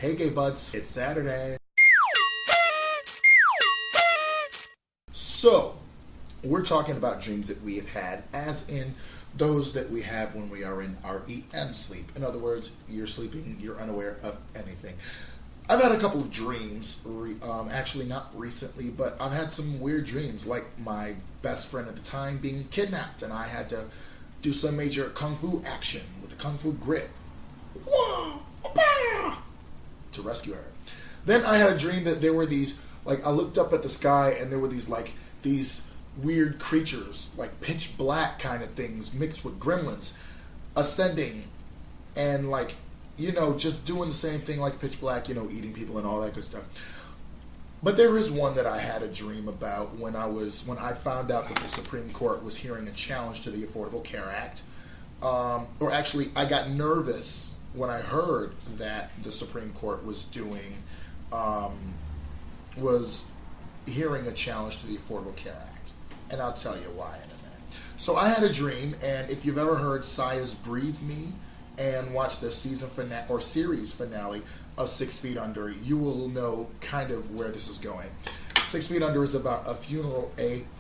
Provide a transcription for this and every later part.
Hey gay buds, it's Saturday. So, we're talking about dreams that we have had, as in those that we have when we are in REM sleep. In other words, you're sleeping, you're unaware of anything. I've had a couple of dreams, actually not recently, but I've had some weird dreams, like my best friend at the time being kidnapped, and I had to do some major kung fu action with a kung fu grip to rescue her. Then I had a dream that there were these, I looked up at the sky and there were these weird creatures, like pitch black kind of things mixed with gremlins, ascending and just doing the same thing like pitch black, eating people and all that good stuff. But there is one that I had a dream about when I found out that the Supreme Court was hearing a challenge to the Affordable Care Act. Or actually, I got nervous when I heard that the Supreme Court was hearing a challenge to the Affordable Care Act. And I'll tell you why in a minute. So I had a dream, and if you've ever heard ℓ Breathe Me and watched the series finale of 6 Feet Under, you will know kind of where this is going. 6 Feet Under is about a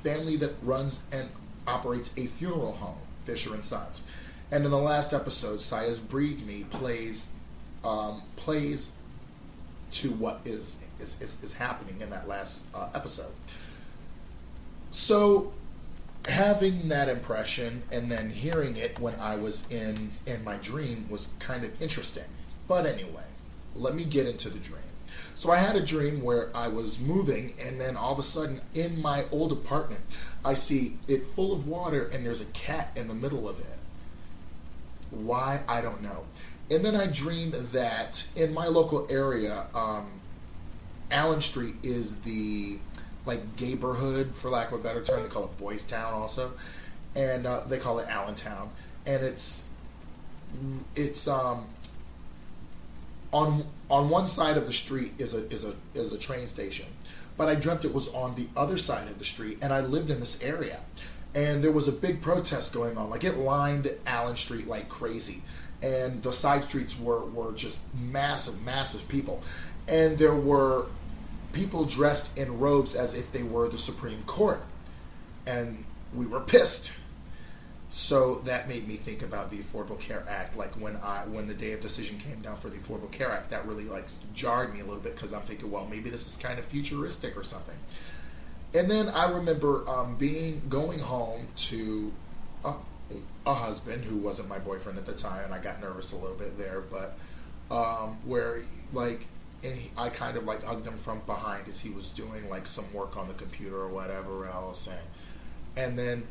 family that runs and operates a funeral home, Fisher and Sons. And in the last episode, ℓ Breathe Me plays to what is happening in that last episode. So, having that impression and then hearing it when I was in my dream was kind of interesting. But anyway, let me get into the dream. So I had a dream where I was moving, and then all of a sudden in my old apartment, I see it full of water and there's a cat in the middle of it. Why? I don't know. And then I dreamed that in my local area, Allen Street is the gayborhood, for lack of a better term. They call it Boys Town also, and they call it Allentown. And it's on one side of the street is a train station, but I dreamt it was on the other side of the street, and I lived in this area. And there was a big protest going on. It lined Allen Street like crazy. And the side streets were just massive people. And there were people dressed in robes as if they were the Supreme Court. And we were pissed. So that made me think about the Affordable Care Act. When the day of decision came down for the Affordable Care Act, that really jarred me a little bit, because I'm thinking, well, maybe this is kind of futuristic or something. And then I remember going home to a husband who wasn't my boyfriend at the time, and I got nervous a little bit there, but I kind of hugged him from behind as he was doing some work on the computer or whatever else, and then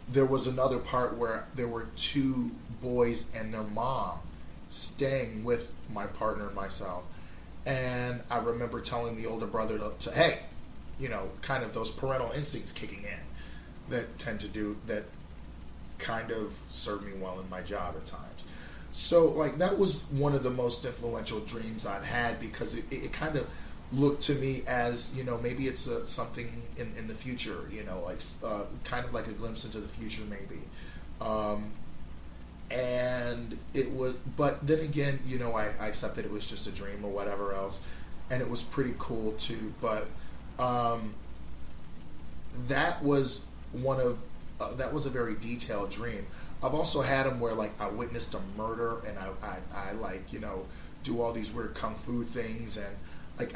there was another part where there were two boys and their mom staying with my partner and myself, and I remember telling the older brother to hey, kind of those parental instincts kicking in that kind of served me well in my job at times. So that was one of the most influential dreams I've had, because it kind of looked to me as, maybe it's something in the future, kind of like a glimpse into the future maybe. And it was, but then again, I accepted it was just a dream or whatever else, and it was pretty cool too, but that was that was a very detailed dream. I've also had them where I witnessed a murder, and I do all these weird kung fu things, and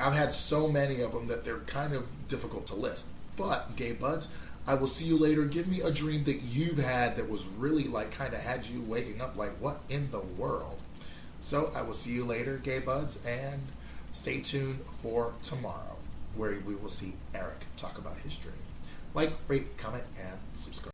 I've had so many of them that they're kind of difficult to list. But gay buds, I will see you later. Give me a dream that you've had that was really kind of had you waking up what in the world. So I will see you later, gay buds, and stay tuned for tomorrow, where we will see Eric talk about his dream. Rate, comment, and subscribe.